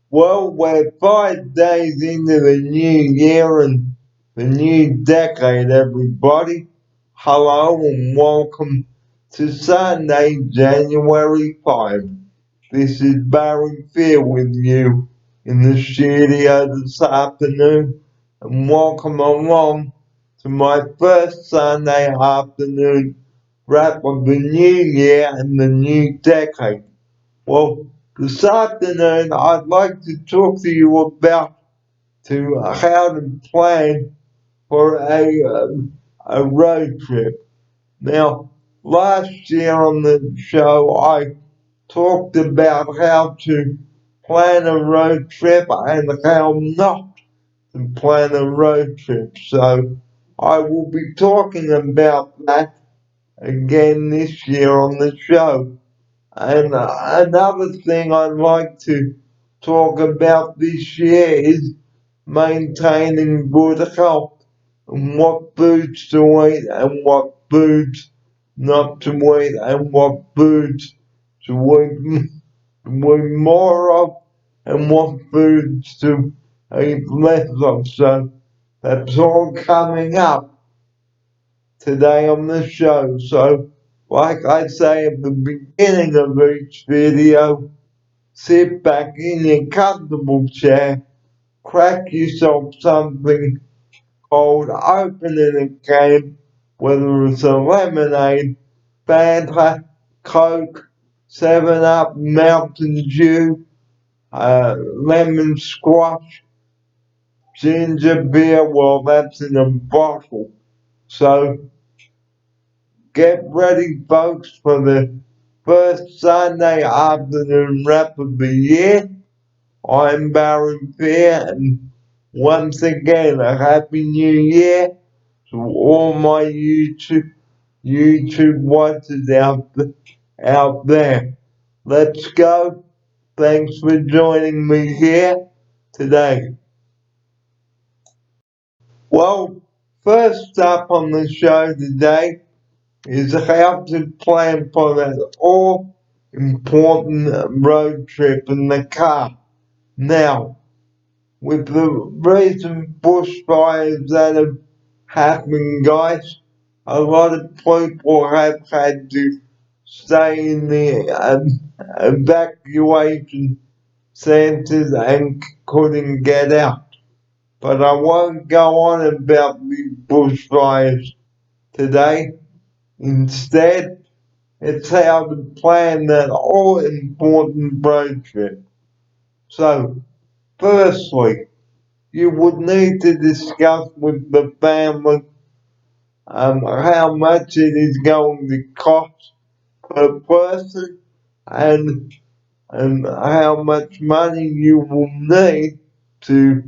Well, we're 5 days into the new year and the new decade, everybody. Hello and welcome to Sunday, January 5. This is Barry Fear with you in the studio this afternoon, and welcome along to my first Sunday afternoon wrap of the new year and the new decade. Well, this afternoon I'd like to talk to you about how to plan for a road trip. Now, last year on the show I talked about how to plan a road trip and how not to plan a road trip. So I will be talking about that again this year on the show. And another thing I'd like to talk about this year is maintaining good health and what foods to eat and what foods not to eat and what foods to eat more of and what foods to eat less of. So that's all coming up today on the show. So, like I say at the beginning of each video, sit back in your comfortable chair, crack yourself something cold, open it again, whether it's a lemonade, Fanta, Coke, 7 Up, Mountain Dew, lemon squash, ginger beer, well that's in a bottle. So get ready, folks, for the first Sunday afternoon wrap of the year. I'm Barry Fair, and once again, a Happy New Year to all my YouTube watchers out there. Let's go. Thanks for joining me here today. Well, first up on the show today is how to plan for that all important road trip in the car. Now, with the recent bushfires that have happened, guys, a lot of people have had to stay in the evacuation centers and couldn't get out. But I won't go on about the bushfires today. Instead, it's how to plan that all important road trip. So, firstly, you would need to discuss with the family how much it is going to cost per person and how much money you will need to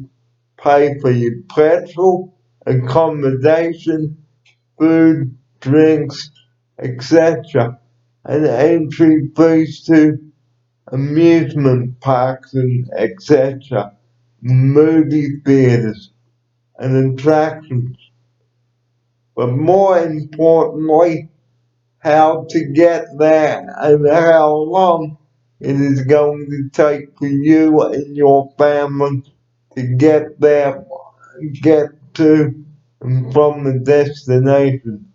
pay for your petrol, accommodation, food, drinks, etc. And entry fees to amusement parks and etc. Movie theaters and attractions. But more importantly, how to get there and how long it is going to take for you and your family to get there, get to and from the destination.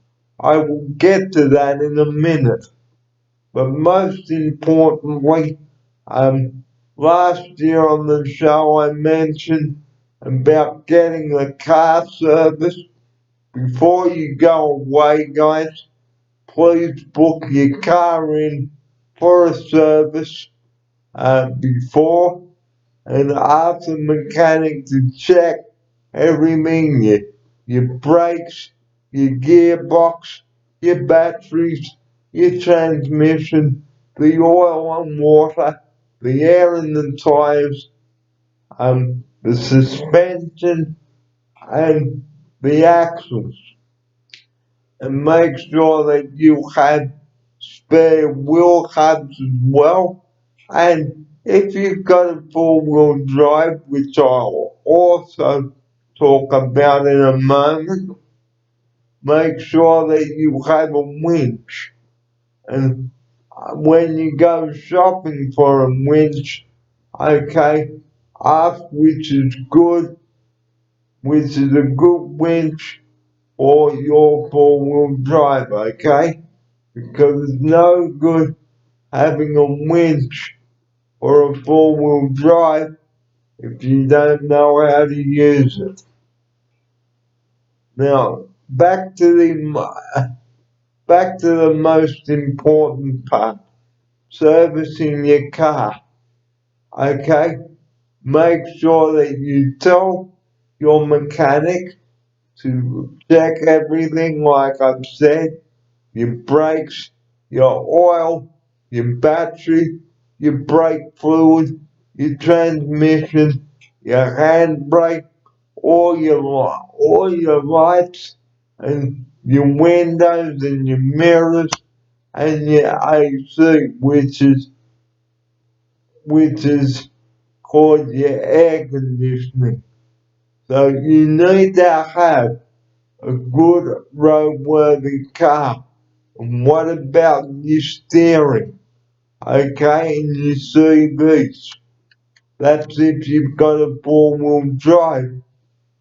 I will get to that in a minute. But most importantly, last year on the show I mentioned about getting the car service. Before you go away, guys, please book your car in for a service before and ask the mechanic to check everything, your brakes, your gearbox, your batteries, your transmission, the oil and water, the air in the tires, the suspension, and the axles. And make sure that you have spare wheel hubs as well. And if you've got a four-wheel drive, which I'll also talk about in a moment, make sure that you have a winch. And when you go shopping for a winch, okay, ask which is a good winch for your four-wheel drive, okay? Because it's no good having a winch or a four-wheel drive if you don't know how to use it. Now, back to the most important part, servicing your car. Okay? Make sure that you tell your mechanic to check everything like I've said, your brakes, your oil, your battery, your brake fluid, your transmission, your handbrake, all your lights and your windows and your mirrors and your AC, which is called your air conditioning. So you need to have a good roadworthy car. And what about your steering? Okay, and your CVs. That's if you've got a four-wheel drive,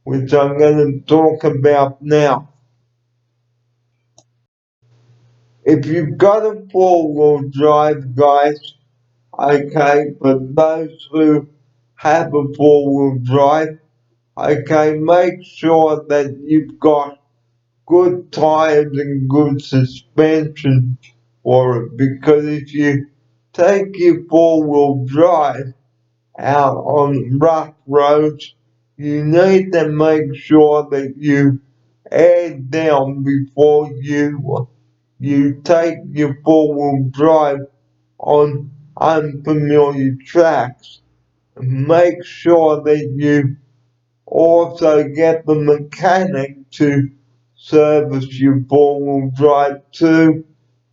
which I'm going to talk about now. If you've got a four-wheel drive, guys, okay, for those who have a four-wheel drive, okay, make sure that you've got good tires and good suspension for it, because if you take your four-wheel drive out on rough roads, you need to make sure that you air down before you take your four-wheel drive on unfamiliar tracks. Make sure that you also get the mechanic to service your four-wheel drive too.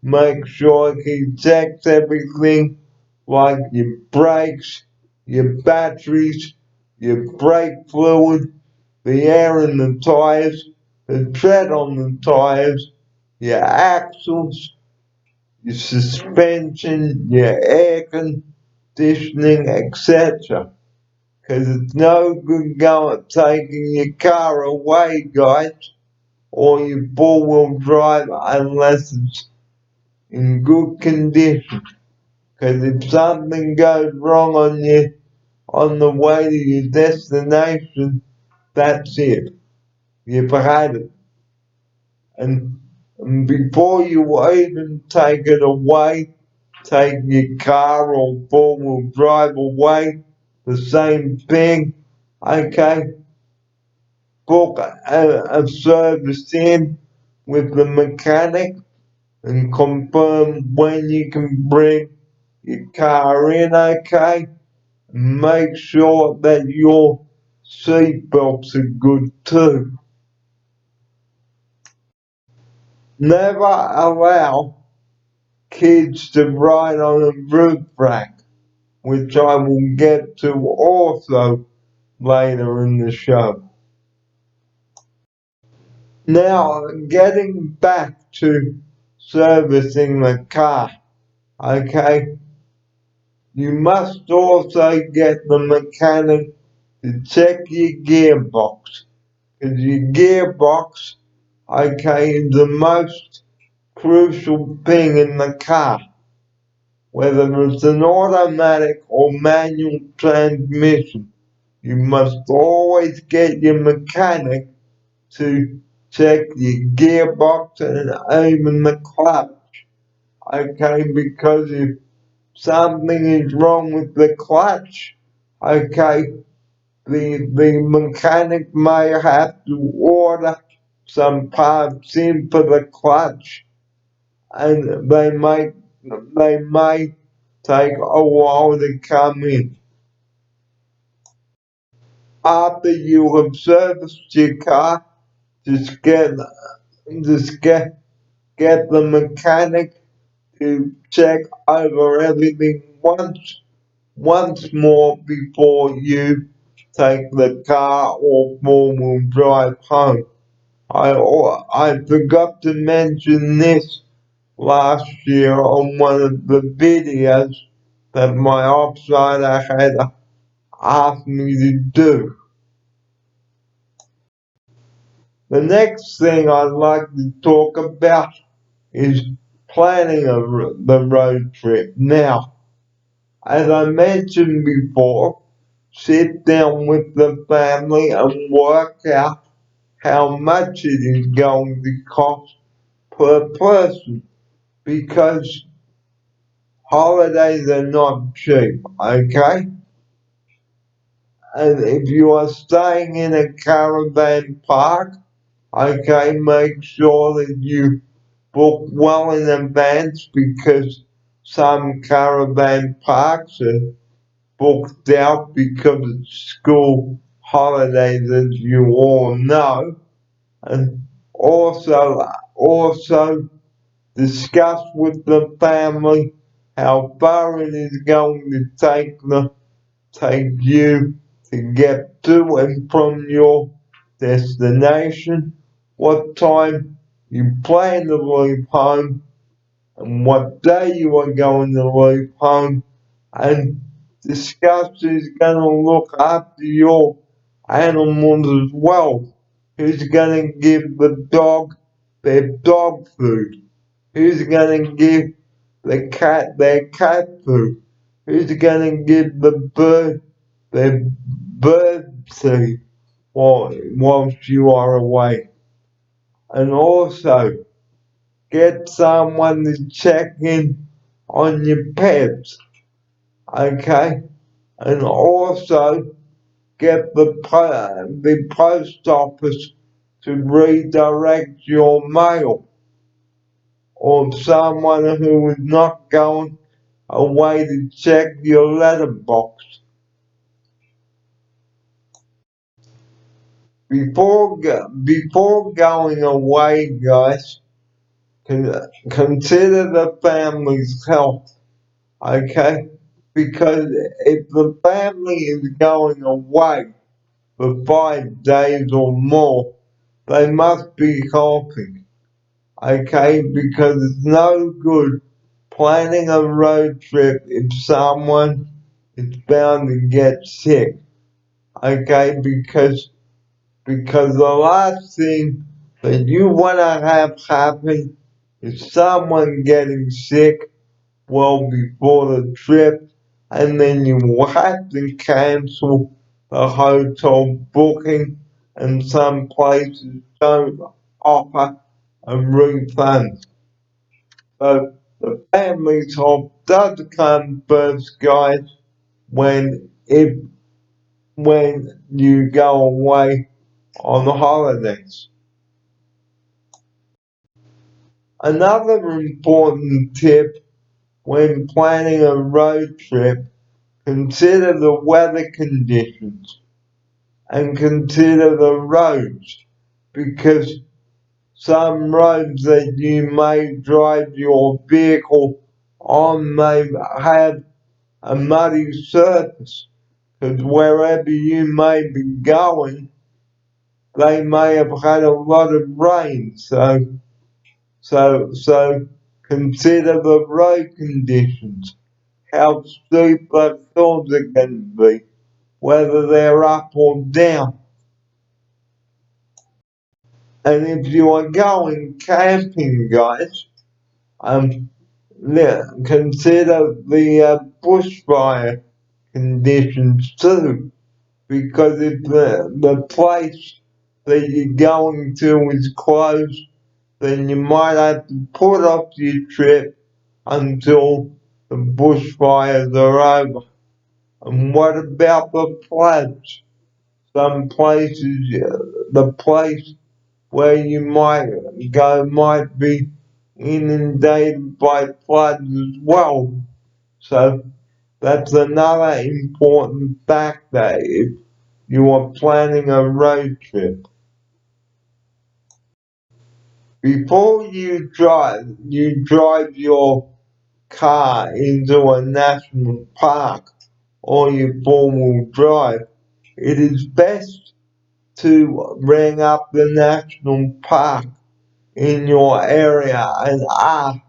Make sure he checks everything like your brakes, your batteries, your brake fluid, the air in the tires, the tread on the tires, your axles, your suspension, your air conditioning, etc. Because it's no good going taking your car away, guys, or your four-wheel drive unless it's in good condition. Because if something goes wrong on the way to your destination, that's it. You've had it. And before you even take it away, take your car or four-wheel drive away, the same thing, okay? Book a service in with the mechanic and confirm when you can bring your car in, okay? Make sure that your seatbelts are good too. Never allow kids to ride on a roof rack, which I will get to also later in the show. Now, getting back to servicing the car, okay? You must also get the mechanic to check your gearbox. Because your gearbox, okay, is the most crucial thing in the car. Whether it's an automatic or manual transmission, you must always get your mechanic to check your gearbox and even the clutch. Okay, because if something is wrong with the clutch, okay, the mechanic may have to order some parts in for the clutch, and they may take a while to come in. After you have serviced your car, just get just get the mechanic to check over everything once more before you take the car or four-wheel drive home. I forgot to mention this last year on one of the videos that my opsider had asked me to do. The next thing I'd like to talk about is planning the road trip. Now, as I mentioned before, sit down with the family and work out how much it is going to cost per person, because holidays are not cheap, okay? And if you are staying in a caravan park, okay, make sure that you book well in advance, because some caravan parks are booked out because it's school holidays, as you all know. And also discuss with the family how far it is going to take you to get to and from your destination, what time you plan to leave home, and what day you are going to leave home, and discuss who's going to look after your animals as well. Who's going to give the dog their dog food? Who's going to give the cat their cat food? Who's going to give the bird their bird seed whilst you are away? And also, get someone to check in on your pets, okay? And also, get the post office to redirect your mail, or someone who is not going away to check your letterbox. Before going away, guys, consider the family's health, okay? Because if the family is going away for 5 days or more, they must be helping, okay? Because it's no good planning a road trip if someone is bound to get sick, okay? Because the last thing that you want to have happen is someone getting sick well before the trip, and then you will have to cancel the hotel booking, and some places don't offer a refund. So the family's health does come first, guys, when you go away on the holidays. Another important tip when planning a road trip: consider the weather conditions and consider the roads, because some roads that you may drive your vehicle on may have a muddy surface, because wherever you may be going, they may have had a lot of rain. So consider the road conditions, how steep the hills are going to be, whether they're up or down. And if you are going camping, guys, consider the bushfire conditions too, because if the place that you're going to is closed, then you might have to put off your trip until the bushfires are over. And what about the floods? Some places, the place where you might go might be inundated by floods as well. So that's another important factor if you are planning a road trip. Before you drive your car into a national park or your four-wheel drive, it is best to ring up the national park in your area and ask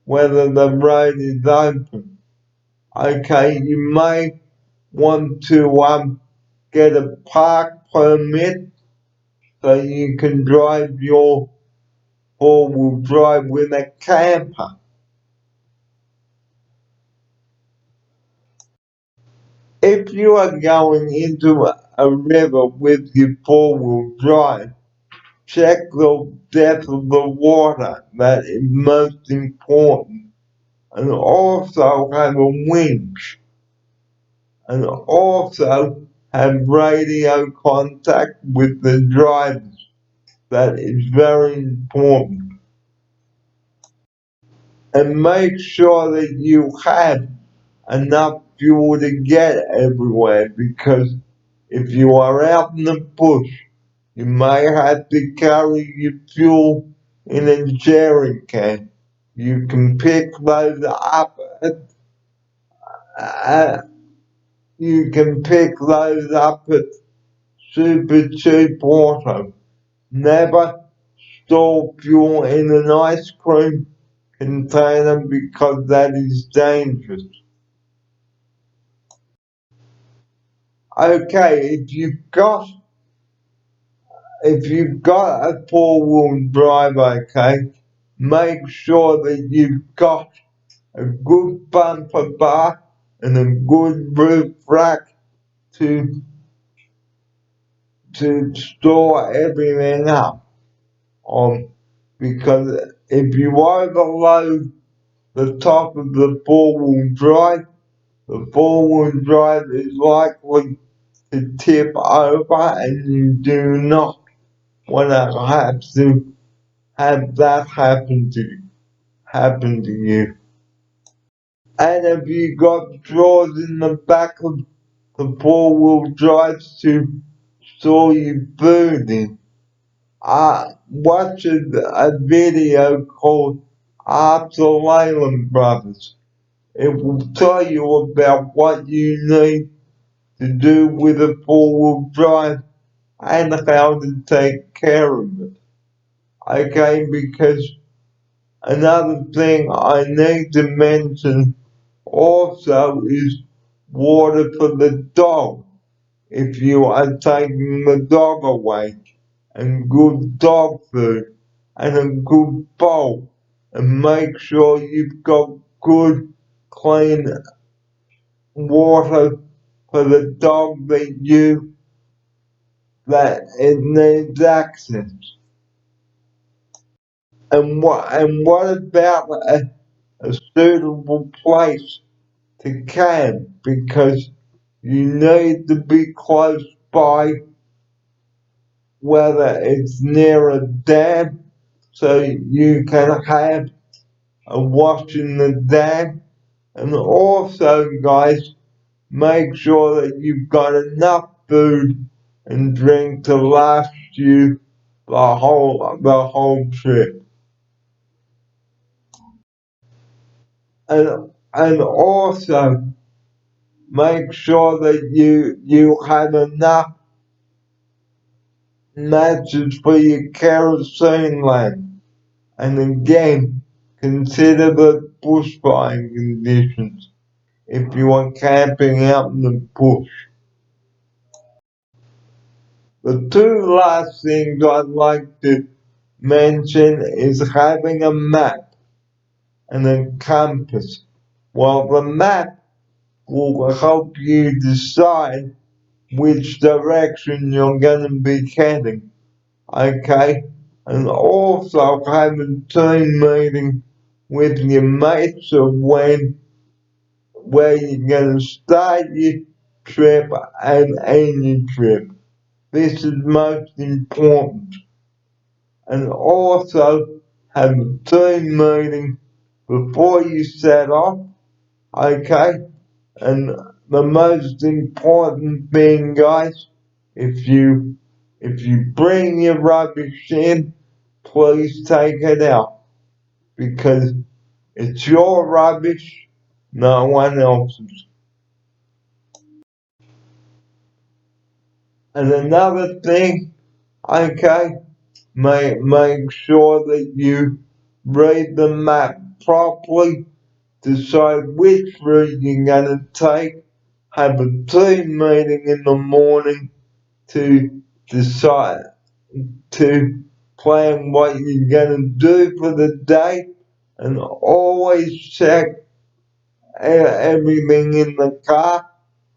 whether the road is open. Okay, you may want to get a park permit so you can drive your four-wheel drive with a camper. If you are going into a river with your four-wheel drive, check the depth of the water. That is most important. And also have a winch. And also have radio contact with the drivers. That is very important. And make sure that you have enough fuel to get everywhere, because if you are out in the bush, you may have to carry your fuel in a jerry can. You can pick those up at, you can pick those up at Super Cheap Auto. Never store fuel in an ice cream container because that is dangerous. Okay, if you've got a four-wheel drive, okay, make sure that you've got a good bumper bar and a good roof rack to store everything up on, because if you overload the top of the four-wheel drive is likely to tip over, and you do not want to have that happen to you. And if you got drawers in the back of the four-wheel drives to store your food in, watch a video called Arthur Leyland Brothers. It will tell you about what you need to do with a four-wheel drive and how to take care of it. Okay, because another thing I need to mention also is water for the dog. If you are taking the dog away, and good dog food, and a good bowl, and make sure you've got good, clean water for the dog that it needs access. And what about a suitable place to camp? Because you need to be close by, whether it's near a dam, so you can have a wash in the dam. And also, guys, make sure that you've got enough food and drink to last you the whole trip. And also make sure that you have enough matches for your kerosene lamp. And again, consider the bushfire conditions if you are camping out in the bush. The two last things I'd like to mention is having a map and a compass. Well, the map will help you decide which direction you're going to be heading, okay? And also have a team meeting with your mates of where you're going to start your trip and end your trip. This is most important. And also have a team meeting before you set off, okay? And the most important thing, guys, if you bring your rubbish in, please take it out, because it's your rubbish, no one else's. And another thing, okay, make sure that you read the map properly, decide which route you're going to take, have a team meeting in the morning to decide to plan what you're gonna do for the day, and always check everything in the car,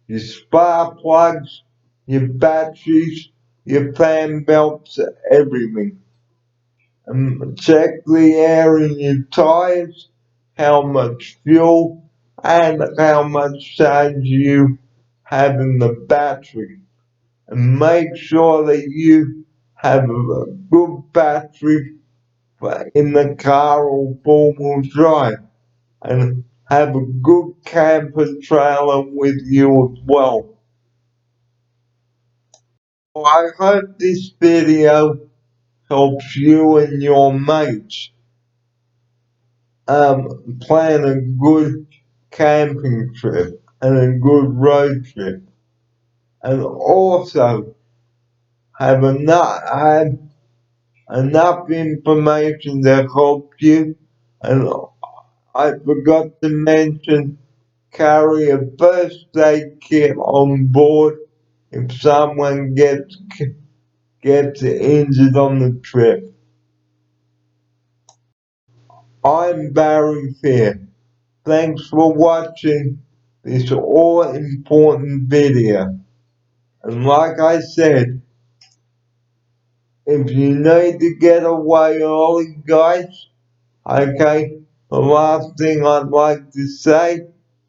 your spark plugs, your batteries, your fan belts, everything. And check the air in your tires, how much fuel, and how much charge you have in the battery. And make sure that you have a good battery in the car or four-wheel drive, and have a good camper trailer with you as well. Well, I hope this video helps you and your mates plan a good camping trip and a good road trip, and also have enough information to help you. And I forgot to mention, carry a first aid kit on board if someone gets injured on the trip. I'm Barry Fair. Thanks for watching this all important video. And like I said, if you need to get away early, guys, okay, the last thing I'd like to say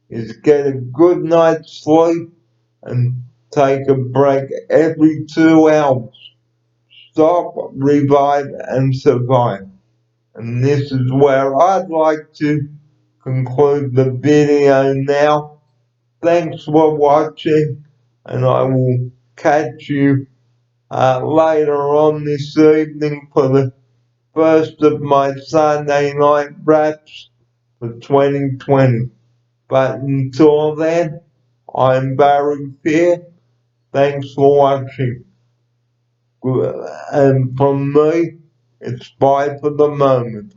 is get a good night's sleep and take a break every 2 hours. Stop, revive, and survive. And this is where I'd like to conclude the video now. Thanks for watching, and I will catch you later on this evening for the first of my Sunday night raps for 2020. But until then, I'm Barry Fair. Thanks for watching. And from me, it's bye for the moment.